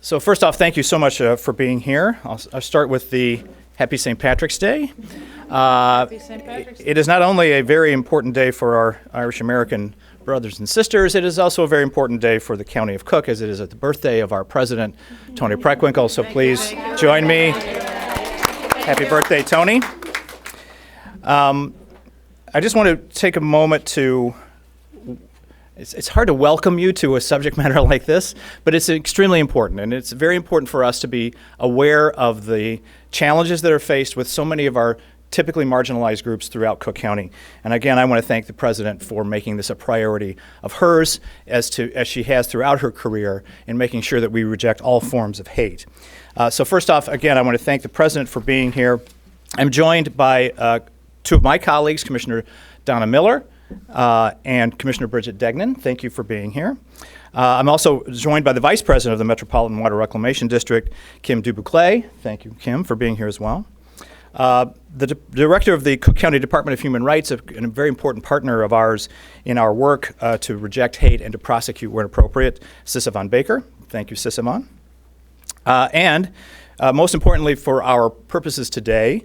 So first off, thank you so much for being here. I'll start with the Happy St. Patrick's Day. Happy St. Patrick's Day. It is not only a very important day for our Irish American brothers and sisters, it is also a very important day for the County of Cook, as it is the birthday of our president, Tony Preckwinkle. So please join me. Happy birthday, Tony. I just want to take a moment to, it's hard to welcome you to a subject matter like this, but it's extremely important, and it's very important for us to be aware of the challenges that are faced with so many of our typically marginalized groups throughout Cook County. And again, I want to thank the President for making this a priority of hers, as she has throughout her career, in making sure that we reject all forms of hate. So first off, again, I want to thank the President for being here. I'm joined by two of my colleagues, Commissioner Donna Miller and Commissioner Bridget Degnan. Thank you for being here. I'm also joined by the Vice President of the Metropolitan Water Reclamation District, Kim Dubuclet. Thank you, Kim, for being here as well. The Director of the Cook County Department of Human Rights, and a very important partner of ours in our work to reject hate and to prosecute where appropriate, Sisavon Baker. Thank you, Sisavon. And most importantly for our purposes today,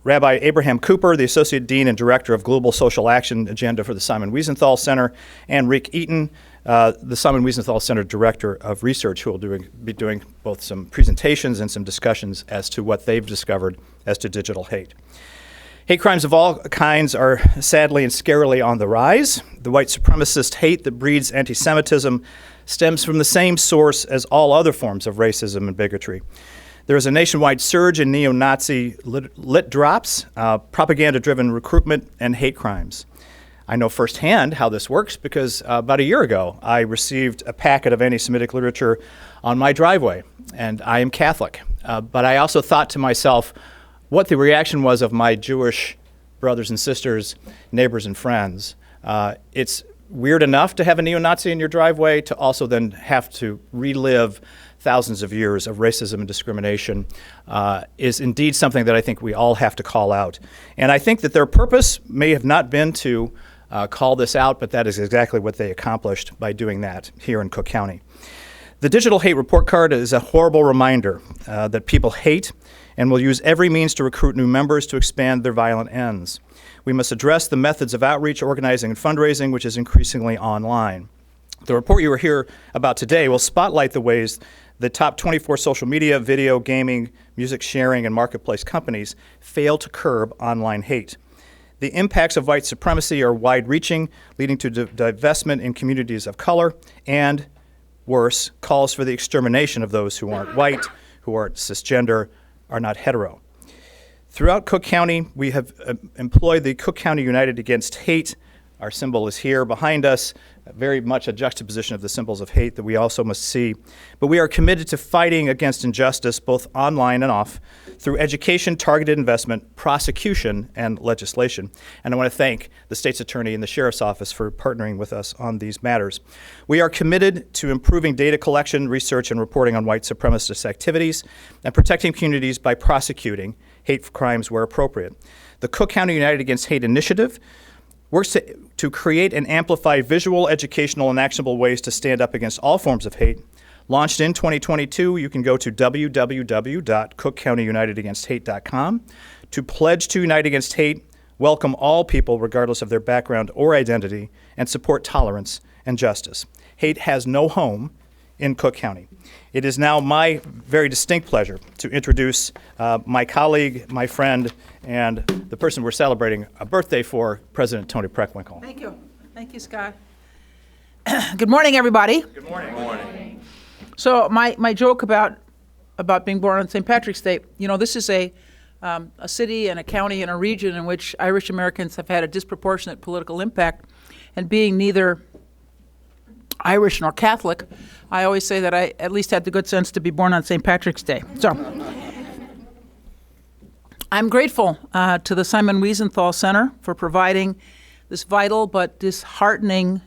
Rabbi Abraham Cooper, the Associate Dean and Director of Global Social Action Agenda for the Simon Wiesenthal Center, and Rick Eaton, the Simon Wiesenthal Center Director of Research, who will be doing both some presentations and some discussions as to what they've discovered as to digital hate. Hate crimes of all kinds are sadly and scarily on the rise. The white supremacist hate that breeds anti-Semitism stems from the same source as all other forms of racism and bigotry. There is a nationwide surge in neo-Nazi lit drops, propaganda-driven recruitment, and hate crimes. I know firsthand how this works because about a year ago, I received a packet of anti-Semitic literature on my driveway, and I am Catholic. But I also thought to myself what the reaction was of my Jewish brothers and sisters, neighbors and friends. It's weird enough to have a neo-Nazi in your driveway, to also then have to relive thousands of years of racism and discrimination is indeed something that I think we all have to call out. And I think that their purpose may have not been to call this out, but that is exactly what they accomplished by doing that here in Cook County. The Digital Hate Report Card is a horrible reminder that people hate and will use every means to recruit new members to expand their violent ends. We must address the methods of outreach, organizing, and fundraising, which is increasingly online. The report you will hear about today will spotlight the ways the top 24 social media, video, gaming, music sharing, and marketplace companies fail to curb online hate. The impacts of white supremacy are wide-reaching, leading to divestment in communities of color, and, worse, calls for the extermination of those who aren't white, who aren't cisgender, are not hetero. Throughout Cook County, we have employed the Cook County United Against Hate. Our symbol is here behind us, very much a juxtaposition of the symbols of hate that we also must see. But we are committed to fighting against injustice, both online and off, through education, targeted investment, prosecution, and legislation. And I want to thank the state's attorney and the sheriff's office for partnering with us on these matters. We are committed to improving data collection, research, and reporting on white supremacist activities, and protecting communities by prosecuting hate crimes where appropriate. The Cook County United Against Hate initiative works to create and amplify visual, educational, and actionable ways to stand up against all forms of hate. Launched in 2022, you can go to www.cookcountyunitedagainsthate.com to pledge to Unite Against Hate, welcome all people regardless of their background or identity, and support tolerance and justice. Hate has no home in Cook County. It is now my very distinct pleasure to introduce my colleague, my friend, and the person we're celebrating a birthday for, President Tony Preckwinkle. Thank you. Thank you, Scott. Good morning, everybody. Good morning. Good morning. So my joke about being born on St. Patrick's Day, you know, this is a city and a county and a region in which Irish Americans have had a disproportionate political impact, and being neither Irish nor Catholic, I always say that I at least had the good sense to be born on St. Patrick's Day. So I'm grateful to the Simon Wiesenthal Center for providing this vital but disheartening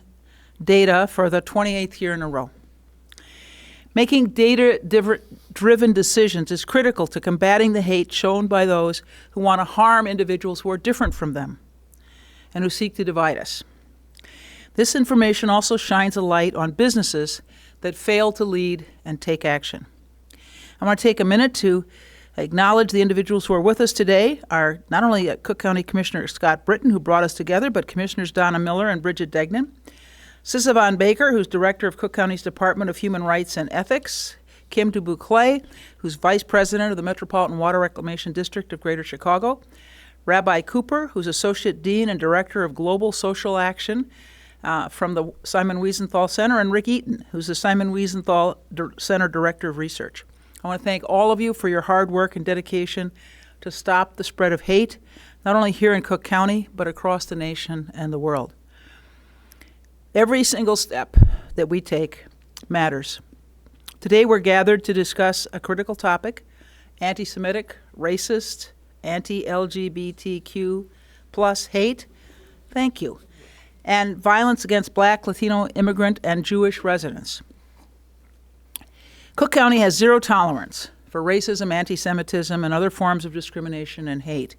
data for the 28th year in a row. Making data-driven decisions is critical to combating the hate shown by those who want to harm individuals who are different from them and who seek to divide us. This information also shines a light on businesses that fail to lead and take action. I want to take a minute to acknowledge the individuals who are with us today, are not only Cook County Commissioner Scott Britton, who brought us together, but Commissioners Donna Miller and Bridget Degnan, Sissa Von Baker, who's Director of Cook County's Department of Human Rights and Ethics, Kim DuBouclay, who's Vice President of the Metropolitan Water Reclamation District of Greater Chicago, Rabbi Cooper, who's Associate Dean and Director of Global Social Action from the Simon Wiesenthal Center, and Rick Eaton, who's the Simon Wiesenthal Center Director of Research. I want to thank all of you for your hard work and dedication to stop the spread of hate, not only here in Cook County, but across the nation and the world. Every single step that we take matters. Today we're gathered to discuss a critical topic: anti-Semitic, racist, anti-LGBTQ plus hate, thank you, and violence against Black, Latino, immigrant, and Jewish residents. Cook County has zero tolerance for racism, anti-Semitism, and other forms of discrimination and hate.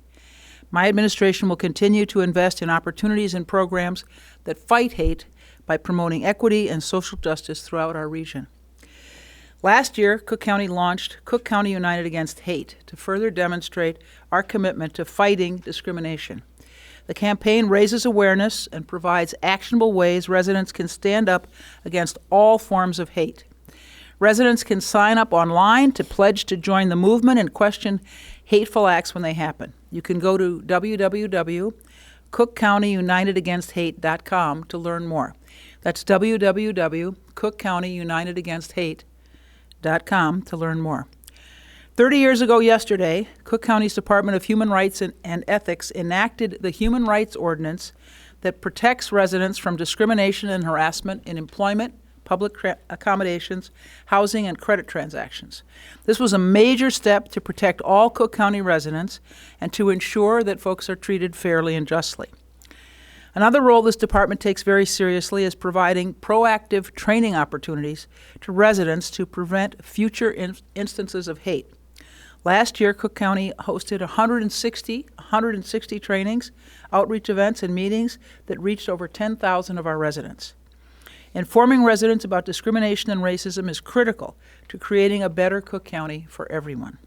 My administration will continue to invest in opportunities and programs that fight hate by promoting equity and social justice throughout our region. Last year, Cook County launched Cook County United Against Hate to further demonstrate our commitment to fighting discrimination. The campaign raises awareness and provides actionable ways residents can stand up against all forms of hate. Residents can sign up online to pledge to join the movement and question hateful acts when they happen. You can go to www.cookcountyunitedagainst.hate.com to learn more. That's www.cookcountyunitedagainst.hate.com to learn more. 30 years ago yesterday, Cook County's Department of Human Rights and Ethics enacted the Human Rights Ordinance that protects residents from discrimination and harassment in employment, public accommodations, housing, and credit transactions. This was a major step to protect all Cook County residents and to ensure that folks are treated fairly and justly. Another role this department takes very seriously is providing proactive training opportunities to residents to prevent future instances of hate. Last year, Cook County hosted 160 trainings, outreach events, and meetings that reached over 10,000 of our residents. Informing residents about discrimination and racism is critical to creating a better Cook County for everyone.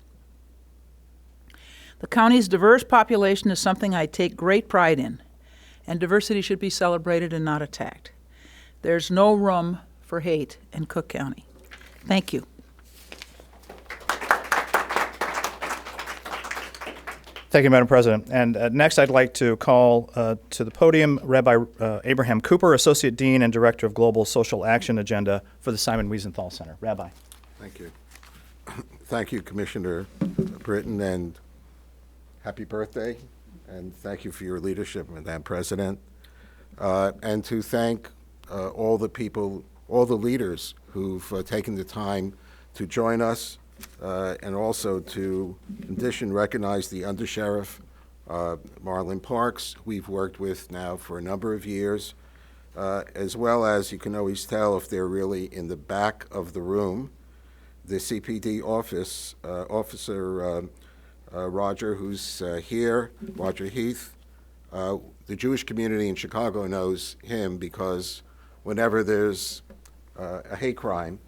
The county's diverse population is something I take great pride in, and diversity should be celebrated and not attacked. There's no room for hate in Cook County. Thank you. Thank you, Madam President. And next, I'd like to call to the podium Rabbi Abraham Cooper, Associate Dean and Director of Global Social Action Agenda for the Simon Wiesenthal Center. Rabbi. Thank you. Thank you, Commissioner Britton, and happy birthday, and thank you for your leadership, Madam President. And to thank all the people, all the leaders who've taken the time to join us, and also to, in addition, recognize the Undersheriff, Marlon Parks, we've worked with now for a number of years, as well as, you can always tell if they're really in the back of the room, the CPD office, Officer Roger, who's here, Roger Heath. The Jewish community in Chicago knows him because whenever there's a hate crime,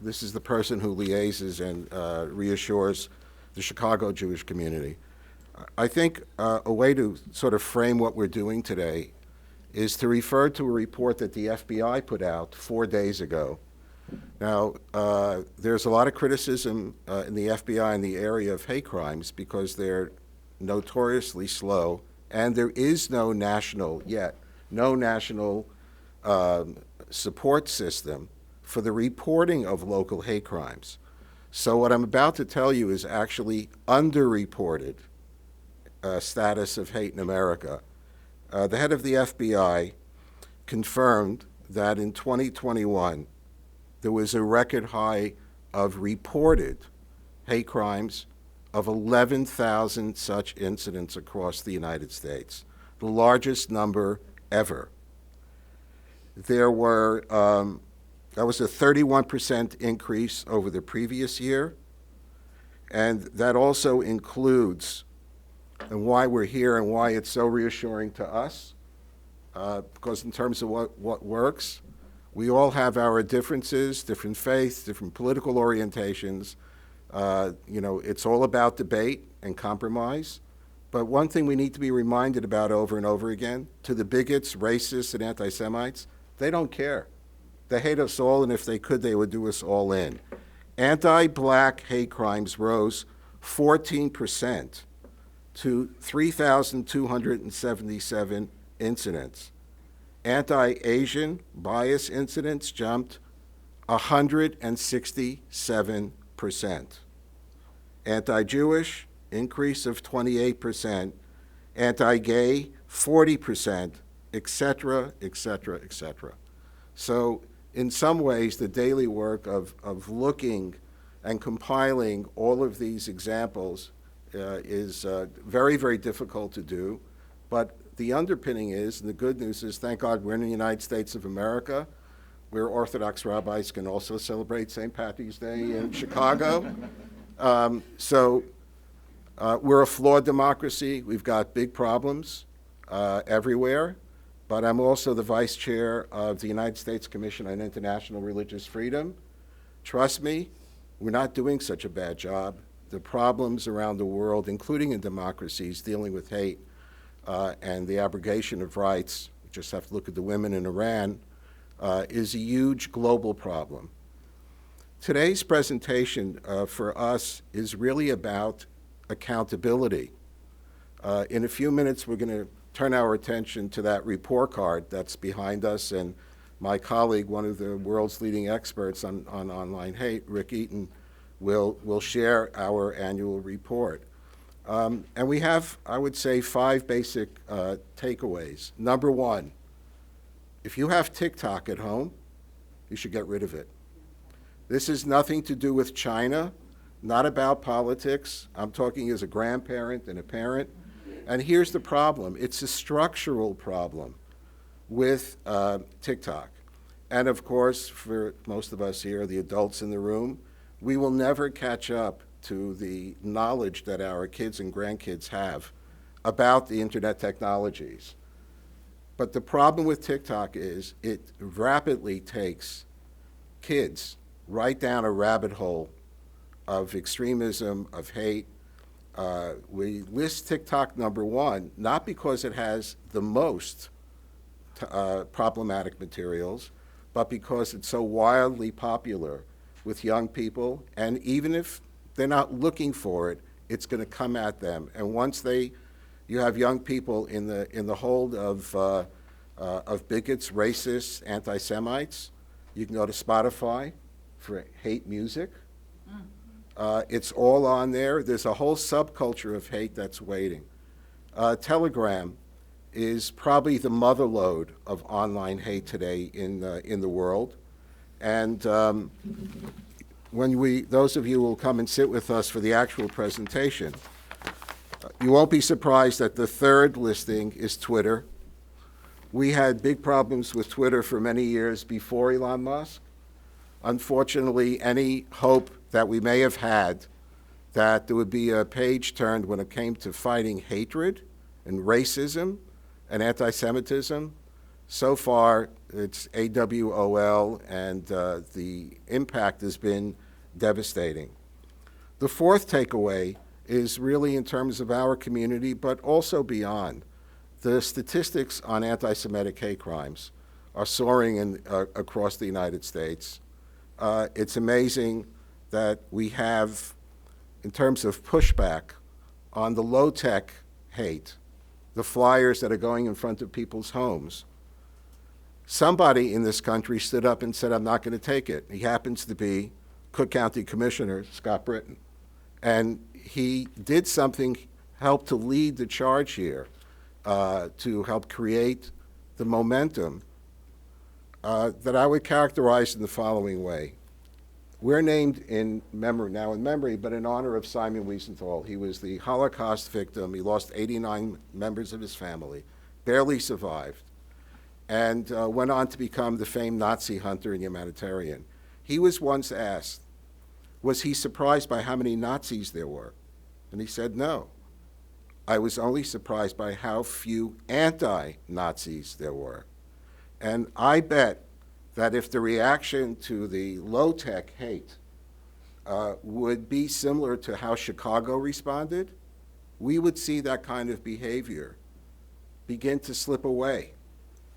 this is the person who liaises and reassures the Chicago Jewish community. I think a way to sort of frame what we're doing today is to refer to a report that the FBI put out 4 days ago. Now, there's a lot of criticism in the FBI in the area of hate crimes because they're notoriously slow, and there is no national support system for the reporting of local hate crimes. So what I'm about to tell you is actually underreported status of hate in America. The head of the FBI confirmed that in 2021, there was a record high of reported hate crimes of 11,000 such incidents across the United States, the largest number ever. There were that was a 31% increase over the previous year, and that also includes, and why we're here and why it's so reassuring to us, because in terms of what works, we all have our differences, different faiths, different political orientations. It's all about debate and compromise. But one thing we need to be reminded about over and over again, to the bigots, racists, and anti-Semites, they don't care. They hate us all, and if they could, they would do us all in. Anti-black hate crimes rose 14% to 3,277 incidents. Anti-Asian bias incidents jumped 167%. Anti-Jewish, increase of 28%. Anti-gay, 40%, et cetera, et cetera, et cetera. So in some ways, the daily work of looking and compiling all of these examples is very, very difficult to do. But the underpinning is, and the good news is, thank God we're in the United States of America, where Orthodox rabbis can also celebrate St. Patrick's Day in Chicago. We're a flawed democracy. We've got big problems everywhere. But I'm also the vice chair of the United States Commission on International Religious Freedom. Trust me, we're not doing such a bad job. The problems around the world, including in democracies, dealing with hate and the abrogation of rights, we just have to look at the women in Iran, is a huge global problem. Today's presentation for us is really about accountability. In a few minutes, we're going to turn our attention to that report card that's behind us, and my colleague, one of the world's leading experts on online hate, Rick Eaton, will share our annual report. And we have, I would say, 5 basic takeaways. Number 1, if you have TikTok at home, you should get rid of it. This is nothing to do with China, not about politics. I'm talking as a grandparent and a parent. And here's the problem. It's a structural problem with TikTok. And of course, for most of us here, the adults in the room, we will never catch up to the knowledge that our kids and grandkids have about the internet technologies. But the problem with TikTok is it rapidly takes kids right down a rabbit hole of extremism, of hate. We list TikTok number 1, not because it has the most problematic materials, but because it's so wildly popular with young people, and even if they're not looking for it, it's going to come at them. And once you have young people in the hold of bigots, racists, anti-Semites, you can go to Spotify for hate music. It's all on there. There's a whole subculture of hate that's waiting. Telegram is probably the motherlode of online hate today in the world. And those of you who will come and sit with us for the actual presentation, you won't be surprised that the 3rd listing is Twitter. We had big problems with Twitter for many years before Elon Musk. Unfortunately, any hope that we may have had that there would be a page turned when it came to fighting hatred and racism and anti-Semitism, so far it's AWOL, and the impact has been devastating. The 4th takeaway is really in terms of our community, but also beyond. The statistics on anti-Semitic hate crimes are soaring across the United States. It's amazing that we have, in terms of pushback on the low-tech hate, the flyers that are going in front of people's homes. Somebody in this country stood up and said, I'm not going to take it. He happens to be Cook County Commissioner Scott Britton. And he did something, helped to lead the charge here, to help create the momentum that I would characterize in the following way. We're named in memory, but in honor of Simon Wiesenthal. He was the Holocaust victim. He lost 89 members of his family, barely survived, and went on to become the famed Nazi hunter and humanitarian. He was once asked, was he surprised by how many Nazis there were? And he said no. I was only surprised by how few anti-Nazis there were. And I bet that if the reaction to the low-tech hate would be similar to how Chicago responded, we would see that kind of behavior begin to slip away,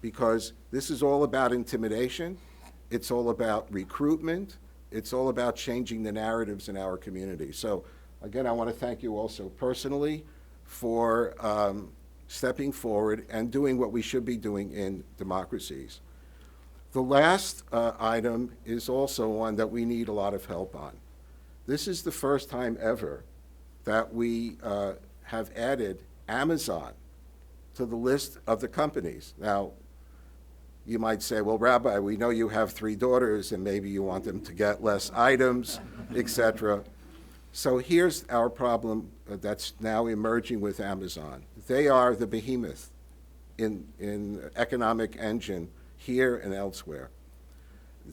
because this is all about intimidation, it's all about recruitment, it's all about changing the narratives in our community. So again, I want to thank you also personally for stepping forward and doing what we should be doing in democracies. The last item is also one that we need a lot of help on. This is the first time ever that we have added Amazon to the list of the companies. Now, you might say, well, Rabbi, we know you have 3 daughters and maybe you want them to get less items, etc. So here's our problem that's now emerging with Amazon. They are the behemoth in economic engine here and elsewhere.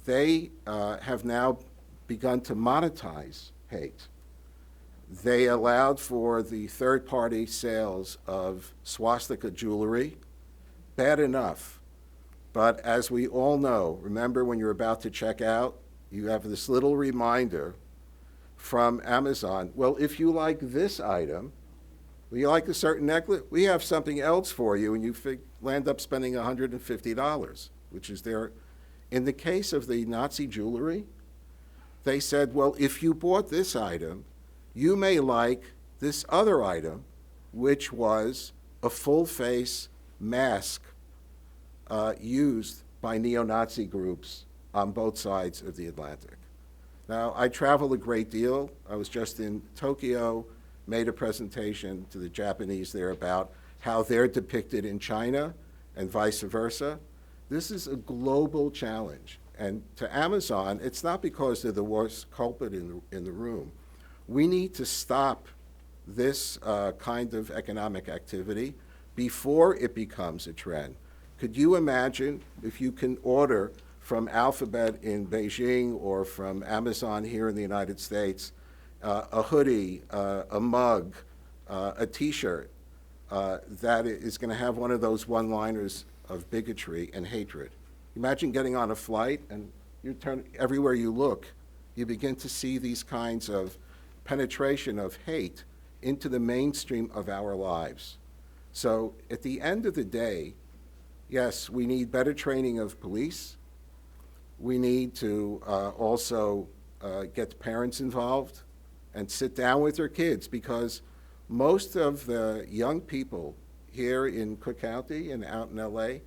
They have now begun to monetize hate. They allowed for the third-party sales of swastika jewelry. Bad enough. But as we all know, remember when you're about to check out, you have this little reminder from Amazon, well, if you like this item, well, you like a certain necklace, we have something else for you, and you land up spending $150, which is there. In the case of the Nazi jewelry, they said, well, if you bought this item, you may like this other item, which was a full-face mask used by neo-Nazi groups on both sides of the Atlantic. Now, I travel a great deal. I was just in Tokyo, made a presentation to the Japanese there about how they're depicted in China and vice versa. This is a global challenge. And to Amazon, it's not because they're the worst culprit in the room. We need to stop this kind of economic activity before it becomes a trend. Could you imagine if you can order from Alphabet in Beijing or from Amazon here in the United States a hoodie, a mug, a T-shirt that is going to have one of those one-liners of bigotry and hatred? Imagine getting on a flight and everywhere you look, you begin to see these kinds of penetration of hate into the mainstream of our lives. So at the end of the day, yes, we need better training of police. We need to also get parents involved and sit down with their kids, because most of the young people here in Cook County and out in LA,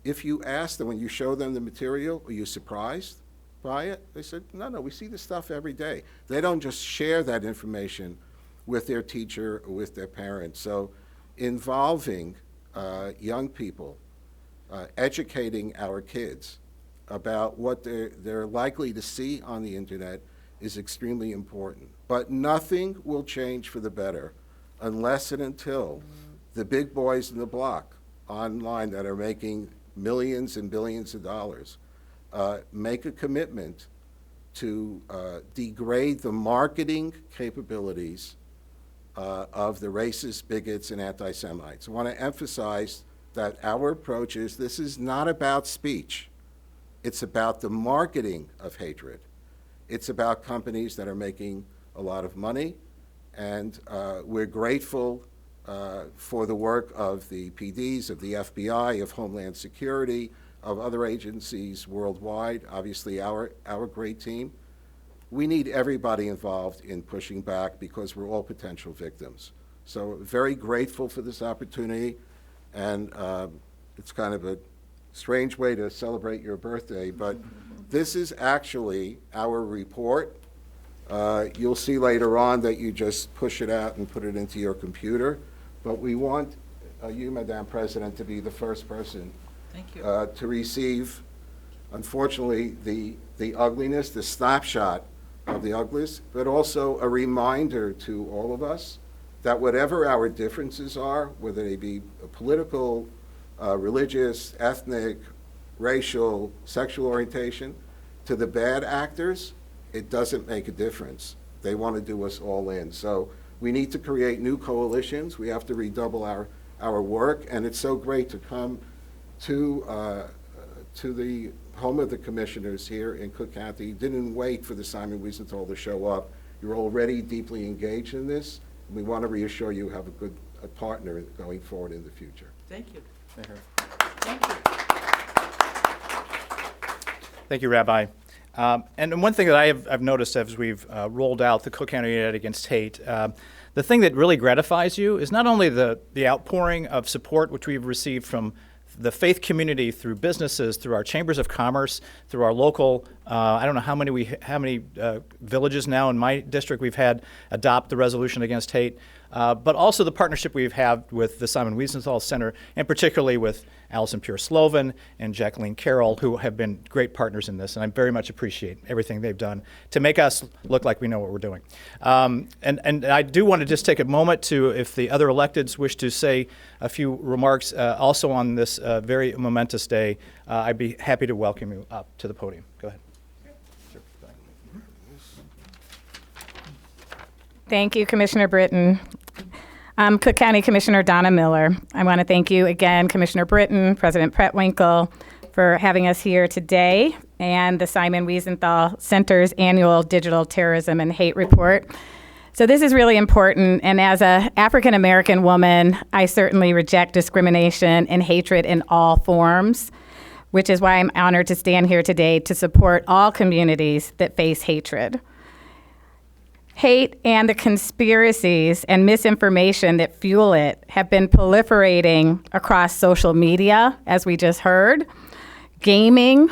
if you ask them, when you show them the material, are you surprised by it? They said, no, we see this stuff every day. They don't just share that information with their teacher or with their parents. So involving young people, educating our kids about what they're likely to see on the internet is extremely important. But nothing will change for the better unless and until the big boys in the block online that are making millions and billions of dollars make a commitment to degrade the marketing capabilities of the racists, bigots, and anti-Semites. I want to emphasize that our approach is this is not about speech. It's about the marketing of hatred. It's about companies that are making a lot of money, and we're grateful for the work of the PDs, of the FBI, of Homeland Security, of other agencies worldwide, obviously our great team. We need everybody involved in pushing back because we're all potential victims. So very grateful for this opportunity, and it's kind of a strange way to celebrate your birthday, but this is actually our report. You'll see later on that you just push it out and put it into your computer, but we want you, Madam President, to be the first person Thank you. to receive, unfortunately, the ugliness, the snapshot of the ugliest, but also a reminder to all of us that whatever our differences are, whether they be political, religious, ethnic, racial, sexual orientation, to the bad actors, it doesn't make a difference. They want to do us all in. So We need to create new coalitions. We have to redouble our work, and it's so great to come to the home of the commissioners here in Cook County. You didn't wait for the Simon Wiesenthal to show up. You're already deeply engaged in this, and we want to reassure you have a partner going forward in the future. Thank you. Thank you. Thank you. Thank you, Rabbi. And one thing that I've noticed as we've rolled out the Cook County United Against Hate, the thing that really gratifies you is not only the outpouring of support which we've received from the faith community, through businesses, through our chambers of commerce, through our local, I don't know how many villages now in my district we've had adopt the resolution against hate, but also the partnership we've had with the Simon Wiesenthal Center, and particularly with Allison Pure-Slovan and Jacqueline Carroll, who have been great partners in this, and I very much appreciate everything they've done to make us look like we know what we're doing. And I do want to just take a moment to, if the other electeds wish to say a few remarks also on this very momentous day, I'd be happy to welcome you up to the podium. Go ahead. Sure. Go ahead. Thank you, Commissioner Britton. I'm Cook County Commissioner Donna Miller. I want to thank you again, Commissioner Britton, President Preckwinkle, for having us here today, and the Simon Wiesenthal Center's annual Digital Terrorism and Hate Report. So this is really important, and as an African-American woman, I certainly reject discrimination and hatred in all forms, which is why I'm honored to stand here today to support all communities that face hatred. Hate and the conspiracies and misinformation that fuel it have been proliferating across social media, as we just heard, gaming,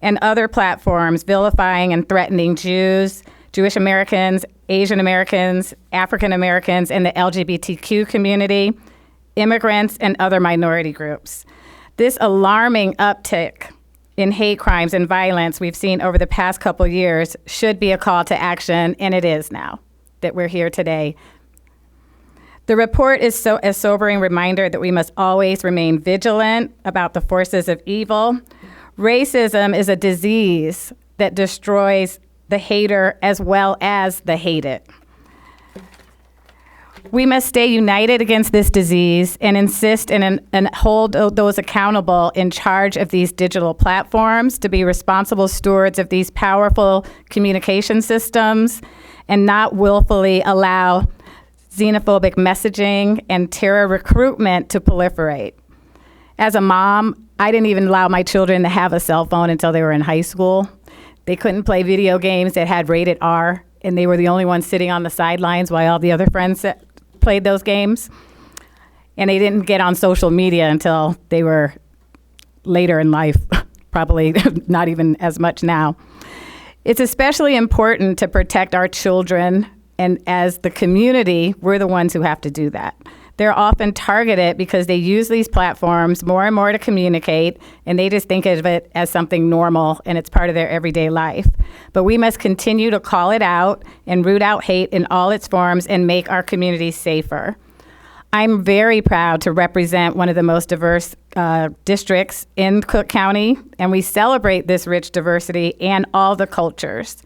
and other platforms vilifying and threatening Jews, Jewish Americans, Asian Americans, African Americans, and the LGBTQ community, immigrants, and other minority groups. This alarming uptick in hate crimes and violence we've seen over the past couple years should be a call to action, and it is now that we're here today. The report is a sobering reminder that we must always remain vigilant about the forces of evil. Racism is a disease that destroys the hater as well as the hated. We must stay united against this disease and insist and hold those accountable in charge of these digital platforms to be responsible stewards of these powerful communication systems and not willfully allow xenophobic messaging and terror recruitment to proliferate. As a mom, I didn't even allow my children to have a cell phone until they were in high school. They couldn't play video games that had rated R, and they were the only ones sitting on the sidelines while all the other friends played those games. And they didn't get on social media until they were later in life, probably not even as much now. It's especially important to protect our children, and as the community, we're the ones who have to do that. They're often targeted because they use these platforms more and more to communicate, and they just think of it as something normal, and it's part of their everyday life. But we must continue to call it out and root out hate in all its forms and make our communities safer. I'm very proud to represent one of the most diverse districts in Cook County, and we celebrate this rich diversity and all the cultures.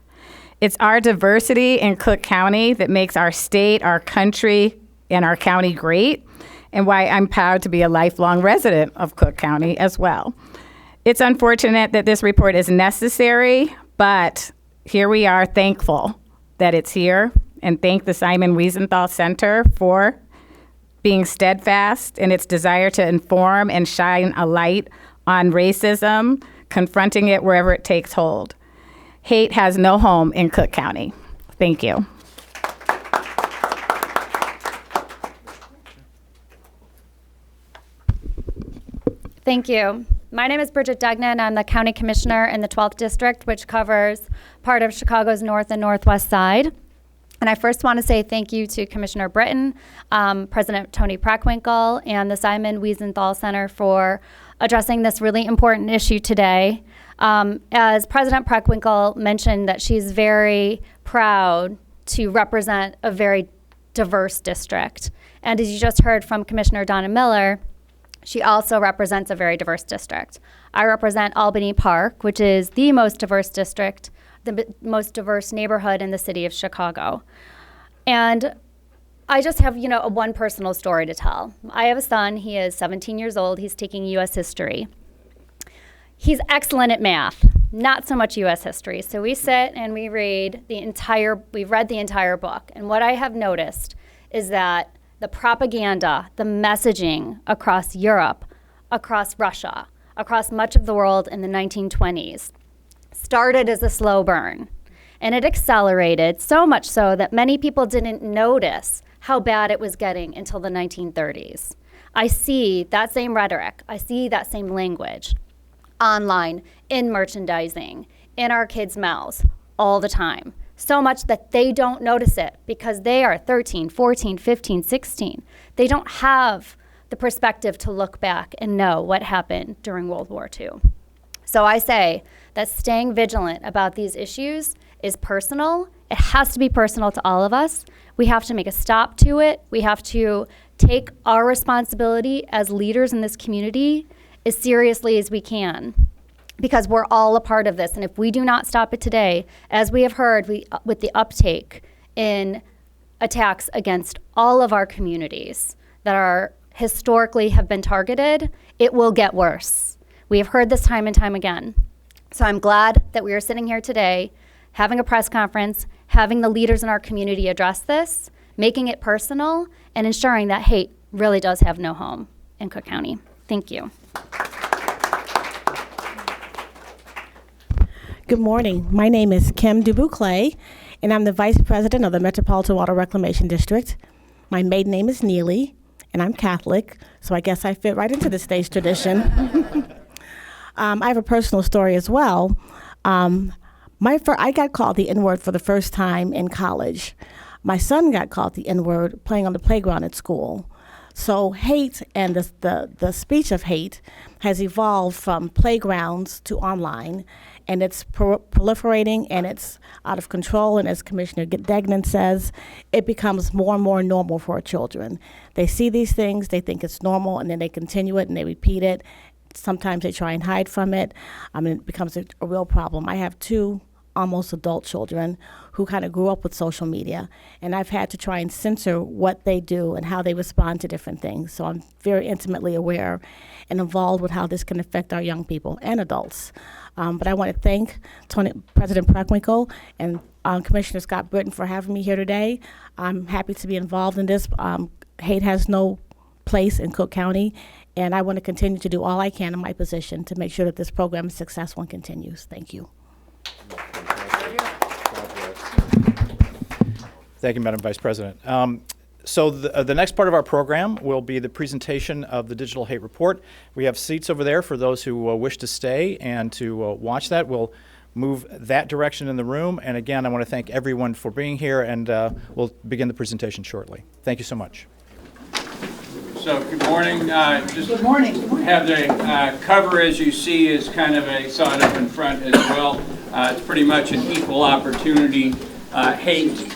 It's our diversity in Cook County that makes our state, our country, and our county great, and why I'm proud to be a lifelong resident of Cook County as well. It's unfortunate that this report is necessary, but here we are, thankful that it's here, and thank the Simon Wiesenthal Center for being steadfast in its desire to inform and shine a light on racism, confronting it wherever it takes hold. Hate has no home in Cook County. Thank you. Thank you. My name is Bridget Dugnan. I'm the County Commissioner in the 12th District, which covers part of Chicago's north and northwest side. And I first want to say thank you to Commissioner Britton, President Tony Preckwinkle, and the Simon Wiesenthal Center for addressing this really important issue today. As President Preckwinkle mentioned, that she's very proud to represent a very diverse district. And as you just heard from Commissioner Donna Miller, she also represents a very diverse district. I represent Albany Park, which is the most diverse district, the most diverse neighborhood in the city of Chicago. And I just have, one personal story to tell. I have a son. He is 17 years old. He's taking U.S. history. He's excellent at math, not so much U.S. history. So we sit and we've read the entire book. And what I have noticed is that the propaganda, the messaging across Europe, across Russia, across much of the world in the 1920s started as a slow burn. And it accelerated so much so that many people didn't notice how bad it was getting until the 1930s. I see that same rhetoric. I see that same language online, in merchandising, in our kids' mouths all the time. So much that they don't notice it because they are 13, 14, 15, 16. They don't have the perspective to look back and know what happened during World War II. So I say that staying vigilant about these issues is personal. It has to be personal to all of us. We have to make a stop to it. We have to take our responsibility as leaders in this community as seriously as we can, because we're all a part of this. And if we do not stop it today, as we have heard with the uptake in attacks against all of our communities that are historically have been targeted, it will get worse. We have heard this time and time again. So I'm glad that we are sitting here today, having a press conference, having the leaders in our community address this, making it personal, and ensuring that hate really does have no home in Cook County. Thank you. Good morning. My name is Kim Dubuclay, and I'm the Vice President of the Metropolitan Water Reclamation District. My maiden name is Neely, and I'm Catholic, so I guess I fit right into the state's tradition. I have a personal story as well. I got called the N-word for the first time in college. My son got called the N-word playing on the playground at school. So hate and the speech of hate has evolved from playgrounds to online, and it's proliferating and it's out of control. And as Commissioner Degnan says, it becomes more and more normal for our children. They see these things, they think it's normal, and then they continue it and they repeat it. Sometimes they try and hide from it. It becomes a real problem. I have two almost adult children who kind of grew up with social media, and I've had to try and censor what they do and how they respond to different things. So I'm very intimately aware and involved with how this can affect our young people and adults. But I want to thank President Preckwinkle and Commissioner Scott Britton for having me here today. I'm happy to be involved in this. Hate has no place in Cook County, and I want to continue to do all I can in my position to make sure that this program is successful and continues. Thank you. Thank you, Madam Vice President. So the next part of our program will be the presentation of the Digital Hate Report. We have seats over there for those who wish to stay and to watch that. We'll move that direction in the room. And again, I want to thank everyone for being here, and we'll begin the presentation shortly. Thank you so much. So good morning. Good morning. Have the cover, as you see, is kind of I saw it up in front as well. It's pretty much an equal opportunity hate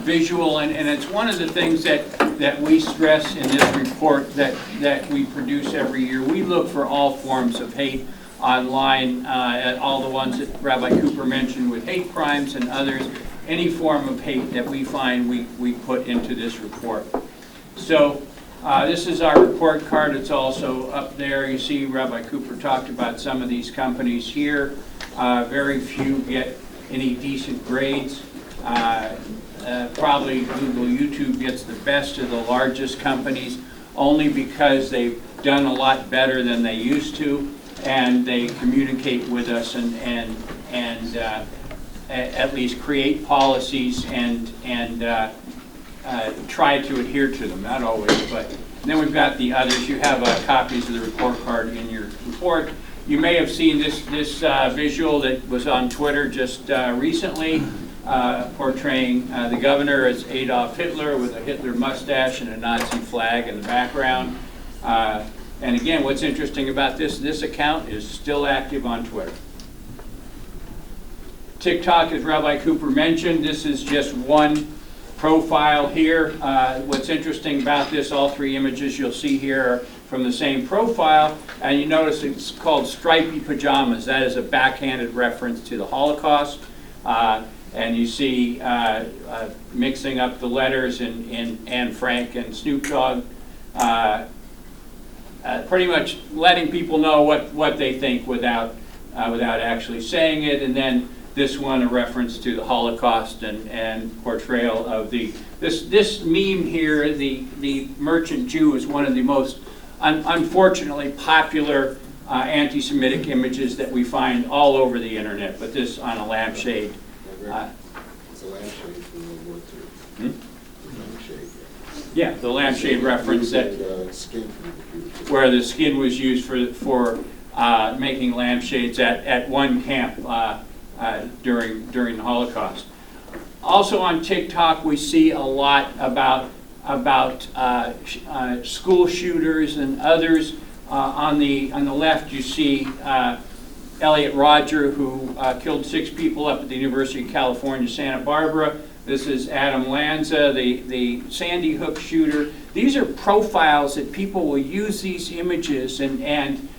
visual, and it's one of the things that we stress in this report that we produce every year. We look for all forms of hate online, at all the ones that Rabbi Cooper mentioned with hate crimes and others. Any form of hate that we find, we put into this report. So this is our report card. It's also up there. You see Rabbi Cooper talked about some of these companies here. Very few get any decent grades. Probably Google, YouTube gets the best of the largest companies only because they've done a lot better than they used to, and they communicate with us and at least create policies and try to adhere to them. Not always, but then we've got the others. You have copies of the report card in your report. You may have seen this visual that was on Twitter just recently, portraying the governor as Adolf Hitler with a Hitler mustache and a Nazi flag in the background. And again, what's interesting about this account is still active on Twitter. TikTok, as Rabbi Cooper mentioned, this is just one profile here. What's interesting about this, all three images you'll see here are from the same profile, and you notice it's called stripy pajamas. That is a backhanded reference to the Holocaust. and you see mixing up the letters in Anne Frank and Snoop Dogg, pretty much letting people know what they think without actually saying it. And then this one, a reference to the Holocaust and portrayal of this meme here. The merchant Jew is one of the most unfortunately popular anti-Semitic images that we find all over the internet, but this on a lampshade. It's a lampshade from World War II. Lampshade. Yeah, the lampshade reference that Skin where the skin was used for making lampshades at one camp during the Holocaust. Also on TikTok, we see a lot about school shooters and others. On the left, you see Elliot Rodger, who killed 6 people up at the University of California, Santa Barbara. This is Adam Lanza, the Sandy Hook shooter. These are profiles that people will use these images and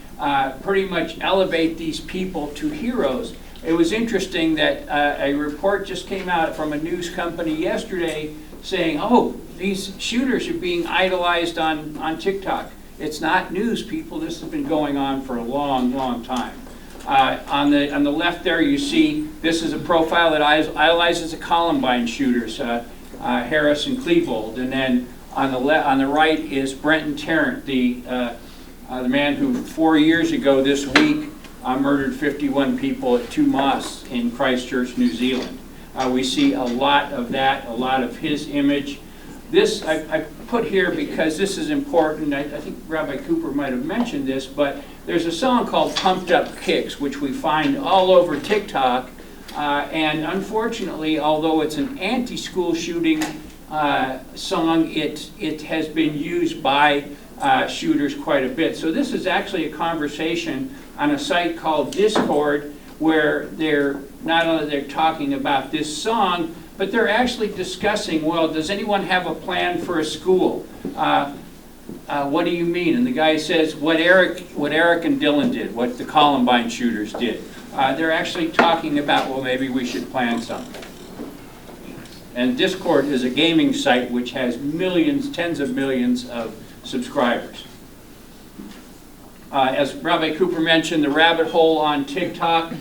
pretty much elevate these people to heroes. It was interesting that a report just came out from a news company yesterday saying, oh, these shooters are being idolized on TikTok. It's not news, people. This has been going on for a long, long time. On the left there, you see this is a profile that idolizes the Columbine shooters, Harris and Klebold. And then on the right is Brenton Tarrant, the man who 4 years ago this week murdered 51 people at 2 mosques in Christchurch, New Zealand. We see a lot of that, a lot of his image. This I put here because this is important. I think Rabbi Cooper might have mentioned this, but there's a song called Pumped Up Kicks, which we find all over TikTok. And unfortunately, although it's an anti-school shooting song, it has been used by shooters quite a bit. So this is actually a conversation on a site called Discord, where they're not only they're talking about this song, but they're actually discussing, well, does anyone have a plan for a school? What do you mean? And the guy says, what Eric and Dylan did, what the Columbine shooters did. They're actually talking about, well, maybe we should plan something. And Discord is a gaming site which has millions, tens of millions of subscribers. As Rabbi Cooper mentioned, the rabbit hole on TikTok.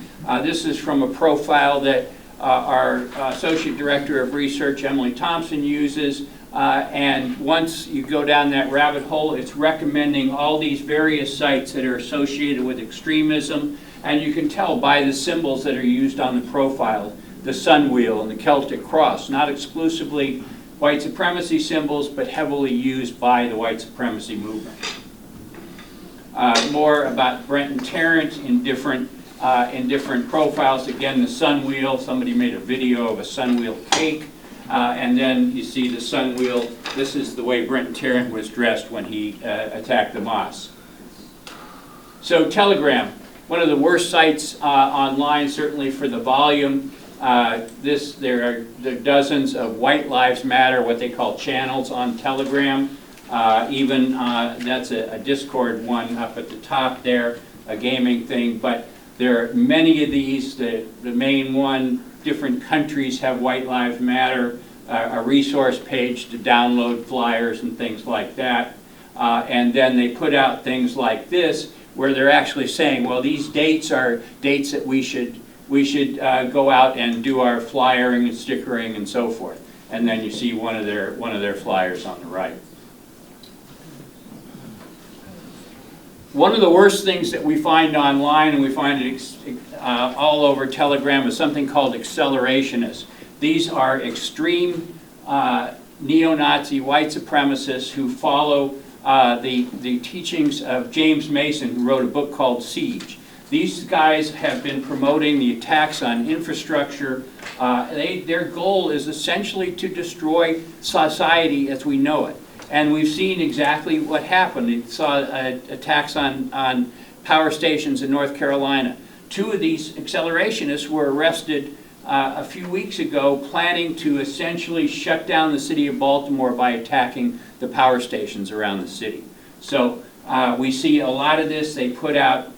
This is from a profile that our Associate Director of Research, Emily Thompson, uses. And once you go down that rabbit hole, it's recommending all these various sites that are associated with extremism. And you can tell by the symbols that are used on the profile, the sun wheel and the Celtic cross, not exclusively white supremacy symbols, but heavily used by the white supremacy movement. More about Brenton Tarrant in different profiles. Again, the sun wheel. Somebody made a video of a sun wheel cake. And then you see the sun wheel. This is the way Brenton Tarrant was dressed when he attacked the mosque. So Telegram, one of the worst sites online, certainly for the volume. There are dozens of White Lives Matter, what they call channels on Telegram. That's a Discord one up at the top there, a gaming thing. But there are many of these. The main one, different countries have White Lives Matter, a resource page to download flyers and things like that. And then they put out things like this, where they're actually saying, well, these dates are dates that we should go out and do our flyering and stickering and so forth. And then you see one of their flyers on the right. One of the worst things that we find online, and we find it all over Telegram, is something called accelerationists. These are extreme neo-Nazi white supremacists who follow the teachings of James Mason, who wrote a book called Siege. These guys have been promoting the attacks on infrastructure. Their goal is essentially to destroy society as we know it. And we've seen exactly what happened. We saw attacks on power stations in North Carolina. 2 of these accelerationists were arrested a few weeks ago, planning to essentially shut down the city of Baltimore by attacking the power stations around the city. So we see a lot of this. They put out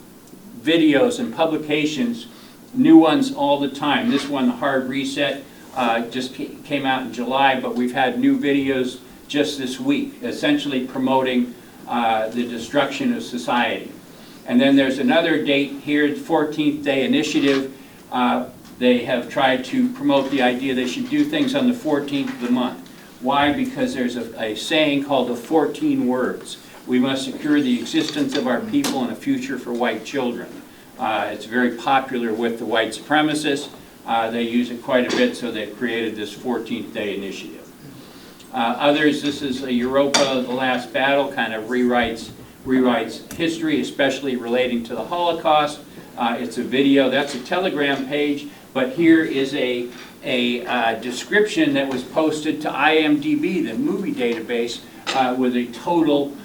videos and publications new ones all the time. This one, The Hard Reset, just came out in July, but we've had new videos just this week, essentially promoting the destruction of society. And then there's another date here, the 14th Day Initiative. They have tried to promote the idea they should do things on the 14th of the month. Why? Because there's a saying called the 14 words. We must secure the existence of our people and a future for white children. It's very popular with the white supremacists. They use it quite a bit, so they've created this 14th Day Initiative. Others, this is a Europa, The Last Battle, kind of rewrites history, especially relating to the Holocaust. It's a video, that's a Telegram page, but here is a description that was posted to IMDb, the movie database, with a total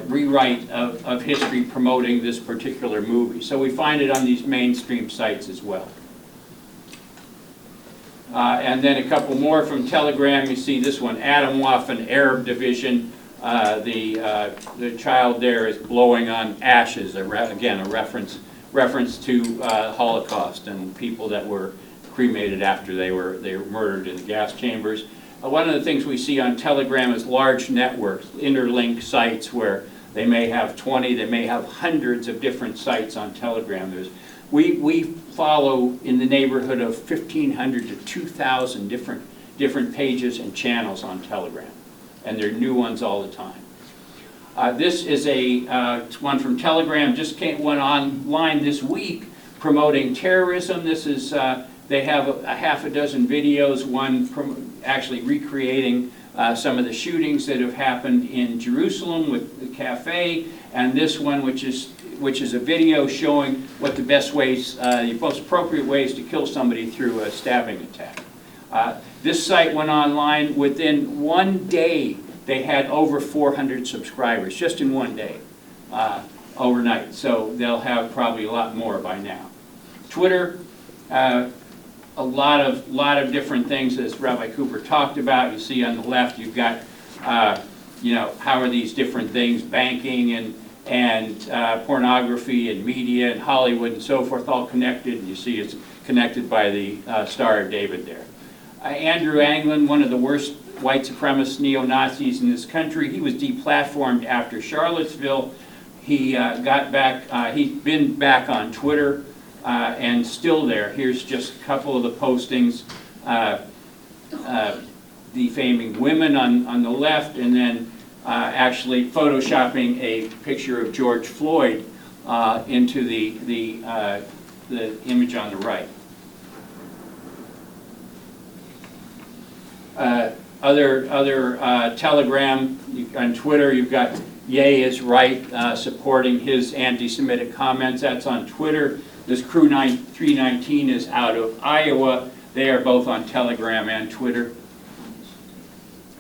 rewrite of history promoting this particular movie. So we find it on these mainstream sites as well. And then a couple more from Telegram. You see this one, Adam Waffen, Arab Division. The child there is blowing on ashes. Again, a reference to Holocaust and people that were cremated after they were murdered in the gas chambers. One of the things we see on Telegram is large networks, interlinked sites where they may have 20, they may have hundreds of different sites on Telegram. We follow in the neighborhood of 1,500 to 2,000 different pages and channels on Telegram, and there are new ones all the time. This is one from Telegram, just went online this week promoting terrorism. This is, they have a half a dozen videos, one actually recreating some of the shootings that have happened in Jerusalem with the cafe, and this one which is a video showing what the best ways, the most appropriate ways to kill somebody through a stabbing attack. This site went online within 1 day. They had over 400 subscribers just in 1 day, overnight. So they'll have probably a lot more by now. Twitter, a lot of different things, as Rabbi Cooper talked about. You see on the left, you've got, how are these different things, banking and pornography and media and Hollywood and so forth, all connected. And you see it's connected by the Star of David there. Andrew Anglin, one of the worst white supremacist neo-Nazis in this country, he was deplatformed after Charlottesville. He got back, he's been back on Twitter and still there. Here's just a couple of the postings defaming women on the left, and then actually photoshopping a picture of George Floyd into the image on the right. Other Telegram, on Twitter, you've got Ye is Right supporting his anti-Semitic comments. That's on Twitter. This Crew 319 is out of Iowa. They are both on Telegram and Twitter.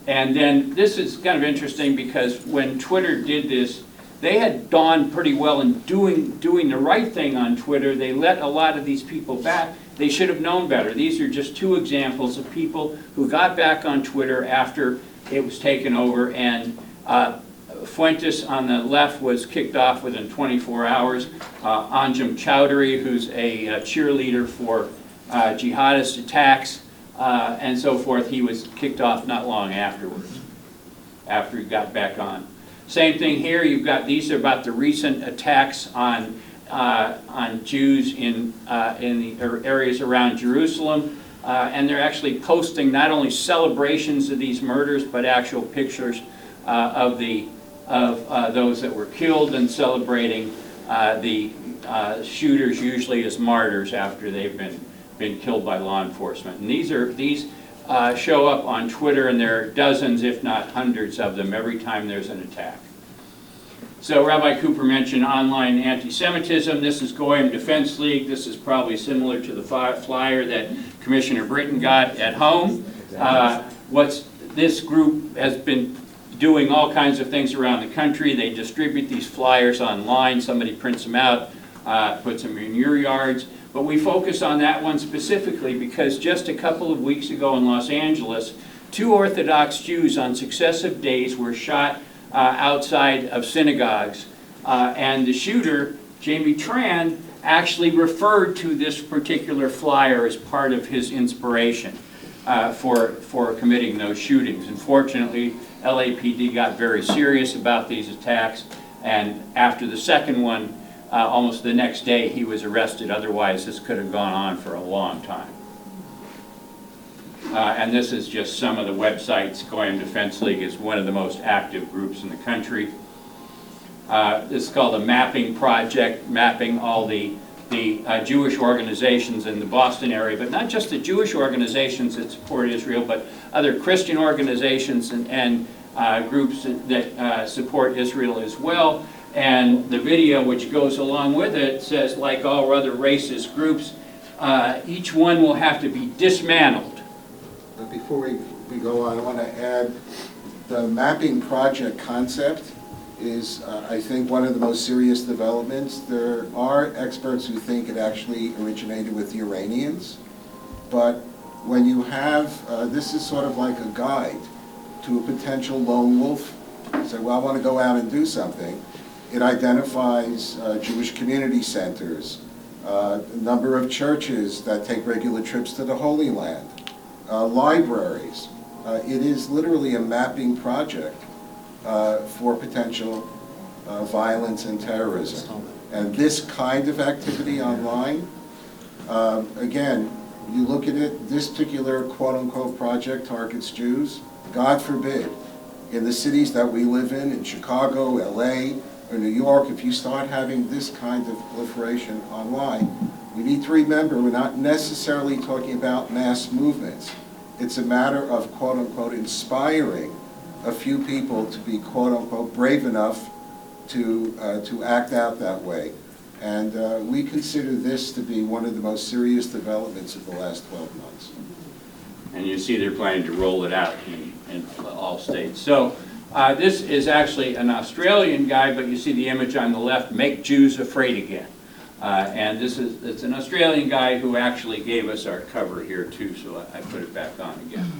And then this is kind of interesting because when Twitter did this, they had done pretty well in doing the right thing on Twitter. They let a lot of these people back. They should have known better. These are just two examples of people who got back on Twitter after it was taken over, and Fuentes on the left was kicked off within 24 hours. Anjem Chowdhury, who's a cheerleader for jihadist attacks and so forth, he was kicked off not long afterwards, after he got back on. Same thing here. You've got, these are about the recent attacks on Jews in the areas around Jerusalem, and they're actually posting not only celebrations of these murders, but actual pictures of those that were killed, and celebrating the shooters, usually as martyrs after they've been killed by law enforcement. And these show up on Twitter, and there are dozens, if not hundreds of them, every time there's an attack. So Rabbi Cooper mentioned online anti-Semitism. This is Goyim Defense League. This is probably similar to the flyer that Commissioner Britton got at home. This group has been doing all kinds of things around the country. They distribute these flyers online. Somebody prints them out, puts them in your yards. But we focus on that one specifically because just a couple of weeks ago in Los Angeles, 2 Orthodox Jews on successive days were shot outside of synagogues. And the shooter, Jamie Tran, actually referred to this particular flyer as part of his inspiration for committing those shootings. Unfortunately, LAPD got very serious about these attacks, and after the second one, almost the next day, he was arrested. Otherwise, this could have gone on for a long time. And this is just some of the websites. Goyim Defense League is one of the most active groups in the country. This is called a mapping project, mapping all the Jewish organizations in the Boston area, but not just the Jewish organizations that support Israel, but other Christian organizations and groups that support Israel as well. And the video which goes along with it says, like all other racist groups, each one will have to be dismantled. But before we go on, I want to add the mapping project concept is, I think, one of the most serious developments. There are experts who think it actually originated with the Iranians, but when you have, this is sort of like a guide to a potential lone wolf. Say, well, I want to go out and do something. It identifies Jewish community centers, a number of churches that take regular trips to the Holy Land, libraries. It is literally a mapping project for potential violence and terrorism. And this kind of activity online, again, you look at it, this particular quote-unquote project targets Jews. God forbid, in the cities that we live in Chicago, LA, or New York, if you start having this kind of proliferation online, we need to remember we're not necessarily talking about mass movements. It's a matter of quote-unquote inspiring a few people to be quote-unquote brave enough to act out that way. And we consider this to be one of the most serious developments of the last 12 months. And you see they're planning to roll it out in all states. So this is actually an Australian guy, but you see the image on the left, Make Jews Afraid Again. And it's an Australian guy who actually gave us our cover here too, so I put it back on again.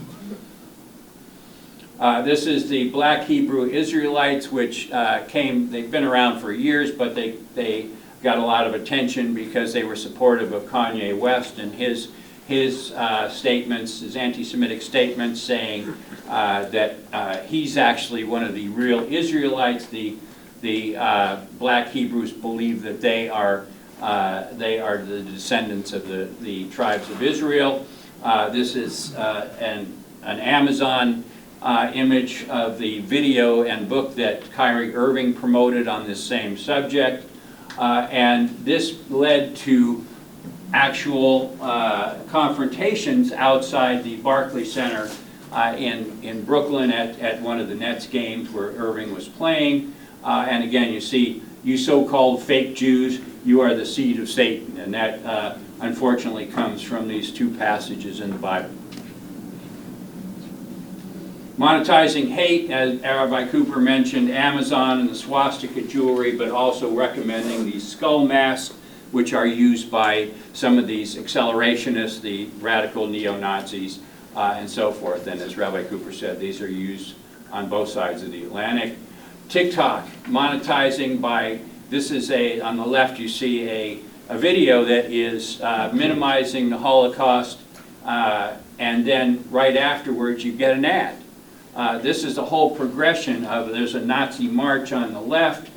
This is the Black Hebrew Israelites, which they've been around for years, but they got a lot of attention because they were supportive of Kanye West and his statements, his anti-Semitic statements, saying that he's actually one of the real Israelites. The Black Hebrews believe that they are the descendants of the tribes of Israel. This is an Amazon image of the video and book that Kyrie Irving promoted on this same subject. And this led to actual confrontations outside the Barclays Center in Brooklyn at one of the Nets games where Irving was playing. And again, you see, you so-called fake Jews, you are the seed of Satan. And that unfortunately comes from these two passages in the Bible. Monetizing hate, as Rabbi Cooper mentioned, Amazon and the swastika jewelry, but also recommending these skull masks, which are used by some of these accelerationists, the radical neo-Nazis, and so forth. And as Rabbi Cooper said, these are used on both sides of the Atlantic. TikTok, monetizing by, this is on the left you see a video that is minimizing the Holocaust, and then right afterwards you get an ad. This is the whole progression of, there's a Nazi march on the left,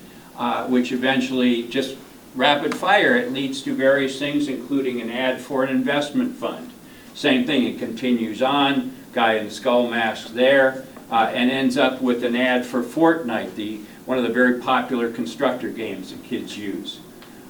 which eventually just rapid fire, it leads to various things, including an ad for an investment fund. Same thing, it continues on, guy in the skull mask there, and ends up with an ad for Fortnite, one of the very popular constructor games that kids use.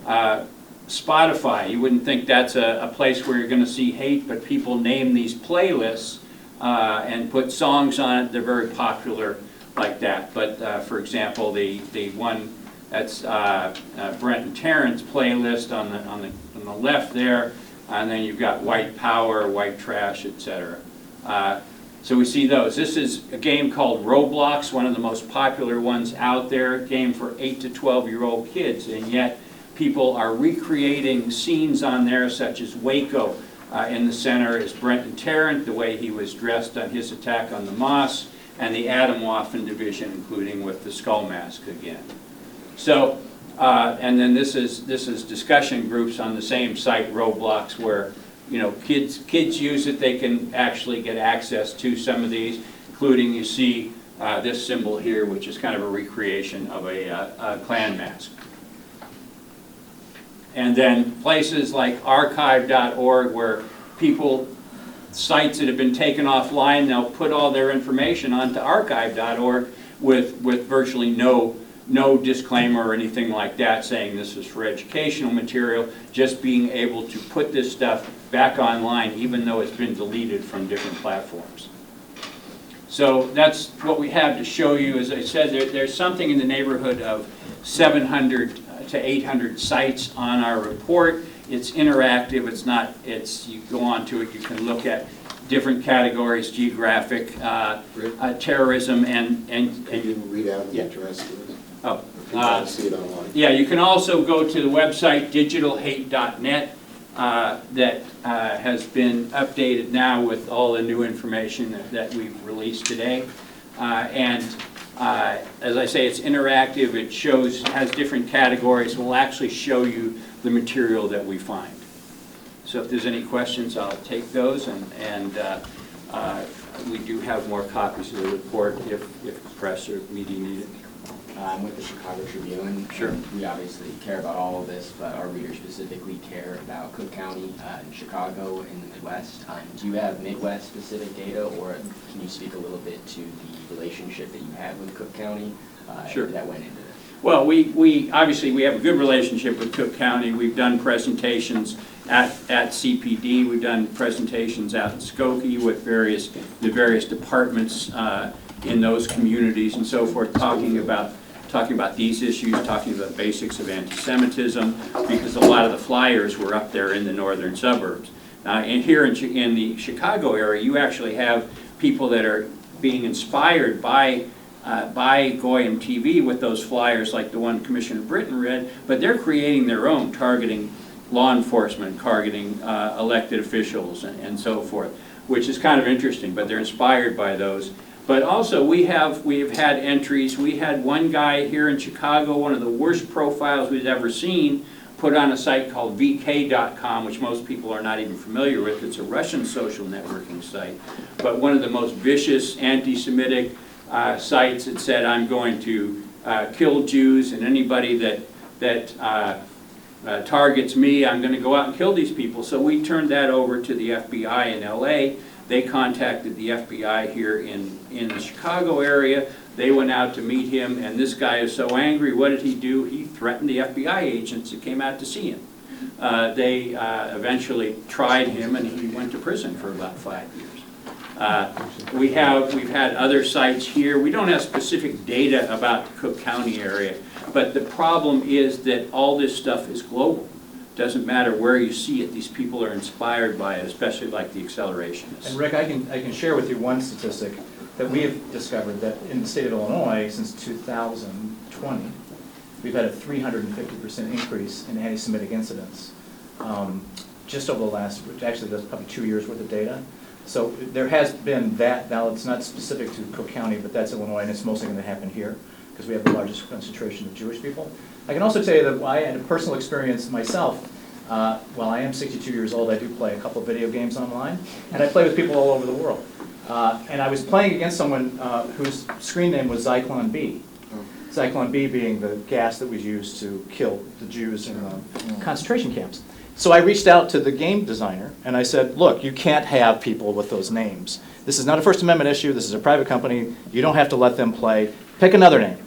Spotify, you wouldn't think that's a place where you're going to see hate, but people name these playlists and put songs on it. They're very popular like that. But for example, the one that's Brent and Terrence playlist on the left there, and then you've got white power, white trash, etc. So we see those. This is a game called Roblox, one of the most popular ones out there, a game for 8 to 12-year-old kids, and yet people are recreating scenes on there such as Waco. In the center is Brent and Tarrant, the way he was dressed on his attack on the mosque, and the Atomwaffen division, including with the skull mask again. So And then this is discussion groups on the same site, Roblox, where, you know, kids use it. They can actually get access to some of these, including, you see this symbol here, which is kind of a recreation of a Klan mask. And then places like archive.org, where people, sites that have been taken offline, they'll put all their information onto archive.org with virtually no disclaimer or anything like that saying this is for educational material, just being able to put this stuff back online even though it's been deleted from different platforms. So that's what we have to show you. As I said, there's something in the neighborhood of 700 to 800 sites on our report. It's interactive. You go onto it, you can look at different categories, geographic, terrorism, and Can you read out the Yeah. address, please? oh, If you want to see it online. yeah, you can also go to the website digitalhate.net that has been updated now with all the new information that we've released today. As I say, it's interactive. It has different categories. We'll actually show you the material that we find. So if there's any questions, I'll take those, and we do have more copies of the report if press or media need it. I'm with the Chicago Tribune. Sure. We obviously care about all of this, but our readers specifically care about Cook County and Chicago in the Midwest. Do you have Midwest-specific data, or can you speak a little bit to the relationship that you had with Cook County Sure. that went into this? Well, we obviously we have a good relationship with Cook County. We've done presentations at CPD. We've done presentations out in Skokie with the various departments in those communities and so forth, talking about these issues, talking about basics of anti-Semitism, because a lot of the flyers were up there in the northern suburbs. And here in the Chicago area, you actually have people that are being inspired by Goyim TV with those flyers like the one Commissioner Britton read, but they're creating their own, targeting law enforcement, targeting elected officials and so forth, which is kind of interesting, but they're inspired by those. But also we have had entries. We had one guy here in Chicago, one of the worst profiles we've ever seen, put on a site called vk.com, which most people are not even familiar with. It's a Russian social networking site, but one of the most vicious anti-Semitic sites that said, I'm going to kill Jews, and anybody that targets me, I'm going to go out and kill these people. So we turned that over to the FBI in LA. They contacted the FBI here in the Chicago area. They went out to meet him, and this guy is so angry. What did he do? He threatened the FBI agents that came out to see him. They eventually tried him, and he went to prison for about 5 years. We've had other sites here. We don't have specific data about the Cook County area, but the problem is that all this stuff is global. Doesn't matter where you see it, these people are inspired by it, especially like the accelerationists. And Rick, I can share with you one statistic that we have discovered, that in the state of Illinois since 2020, we've had a 350% increase in anti-Semitic incidents just over the last, which actually that's probably 2 years worth of data. So there has been that. Now it's not specific to Cook County, but that's Illinois, and it's mostly going to happen here because we have the largest concentration of Jewish people. I can also tell you that I had a personal experience myself. While I am 62 years old, I do play a couple of video games online, and I play with people all over the world. And I was playing against someone whose screen name was Zyklon B. Zyklon B being the gas that was used to kill the Jews in concentration camps. So I reached out to the game designer, and I said, look, you can't have people with those names. This is not a First Amendment issue. This is a private company. You don't have to let them play. Pick another name.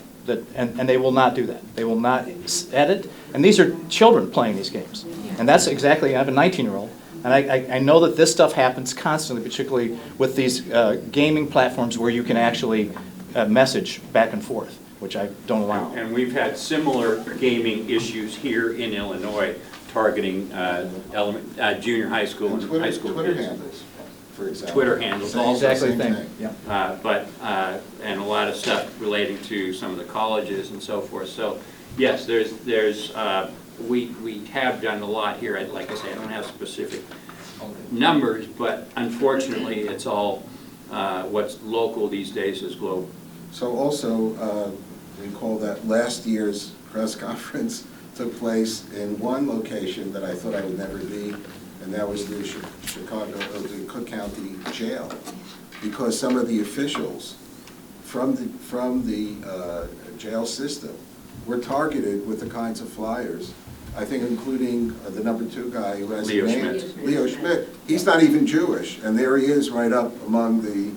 And they will not do that. They will not edit. And these are children playing these games. And that's exactly, I have a 19-year-old, and I know that this stuff happens constantly, particularly with these gaming platforms where you can actually message back and forth, which I don't allow. And we've had similar gaming issues here in Illinois targeting junior high school and high school Twitter kids. handles, for example. Twitter handles Same- also. Exactly same the thing. thing. Yeah. And a lot of stuff relating to some of the colleges and so forth. So yes, we have done a lot here. Like I say, I don't have specific numbers, but unfortunately, it's all what's local these days is global. So also, recall that last year's press conference took place in one location that I thought I would never be, and that was the the Cook County Jail, because some of the officials from the jail system were targeted with the kinds of flyers, I think including the #2 guy who has Leo a name. Schmidt. Leo Schmidt. He's not even Jewish, and there he is right up among the,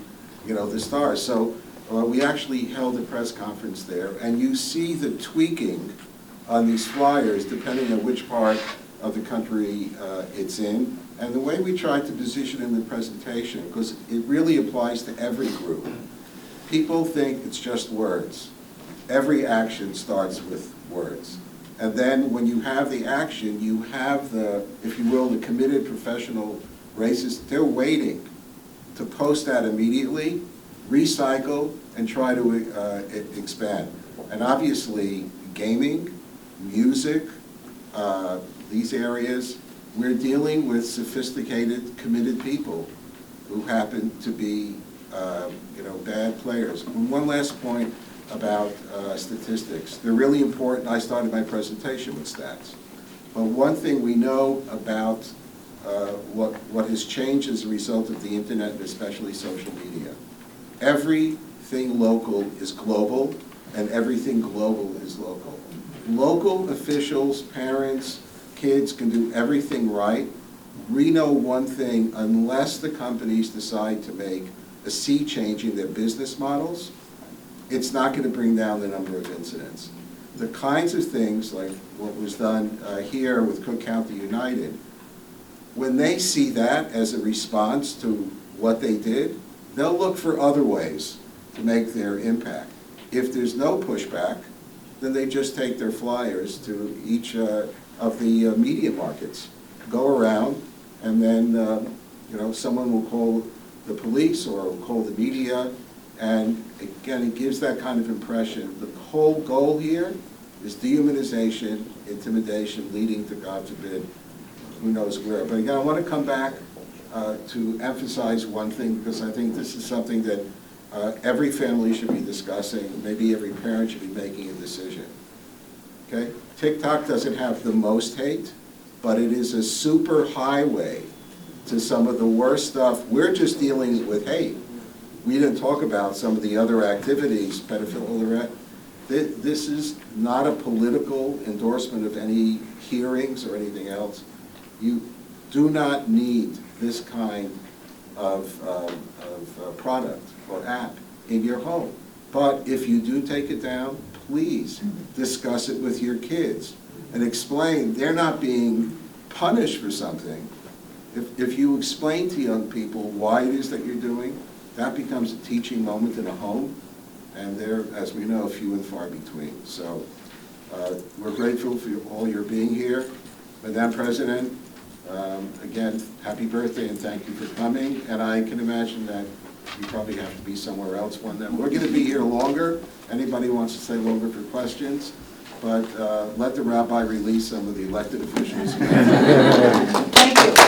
the stars. So we actually held a press conference there, and you see the tweaking on these flyers depending on which part of the country it's in, and the way we tried to position in the presentation, because it really applies to every group. People think it's just words. Every action starts with words. And then when you have the action, you have the, if you will, the committed professional racists. They're waiting to post that immediately, recycle, and try to expand. And obviously, gaming, music, these areas, we're dealing with sophisticated, committed people who happen to be, bad players. And one last point about statistics. They're really important. I started my presentation with stats. But one thing we know about what has changed as a result of the internet, and especially social media, everything local is global, and everything global is local. Local officials, parents, kids can do everything right. We know one thing: unless the companies decide to make a sea change in their business models, it's not going to bring down the number of incidents. The kinds of things like what was done here with Cook County United, when they see that as a response to what they did, they'll look for other ways to make their impact. If there's no pushback, then they just take their flyers to each of the media markets, go around, and then someone will call the police or will call the media, and again, it gives that kind of impression. The whole goal here is dehumanization, intimidation, leading to, God forbid, who knows where. But again, I want to come back to emphasize one thing, because I think this is something that every family should be discussing. Maybe every parent should be making a decision. Okay? TikTok doesn't have the most hate, but it is a super highway to some of the worst stuff. We're just dealing with hate. We didn't talk about some of the other activities, pedophilia. This is not a political endorsement of any hearings or anything else. You do not need this kind of product or app in your home. But if you do take it down, please discuss it with your kids and explain they're not being punished for something. If you explain to young people why it is that you're doing, that becomes a teaching moment in a home, and they're, as we know, few and far between. So we're grateful for all your being here. Madam President, again, happy birthday and thank you for coming. And I can imagine that you probably have to be somewhere else one day. We're going to be here longer. Anybody wants to stay longer for questions, but let the rabbi release some of the elected officials. Thank you.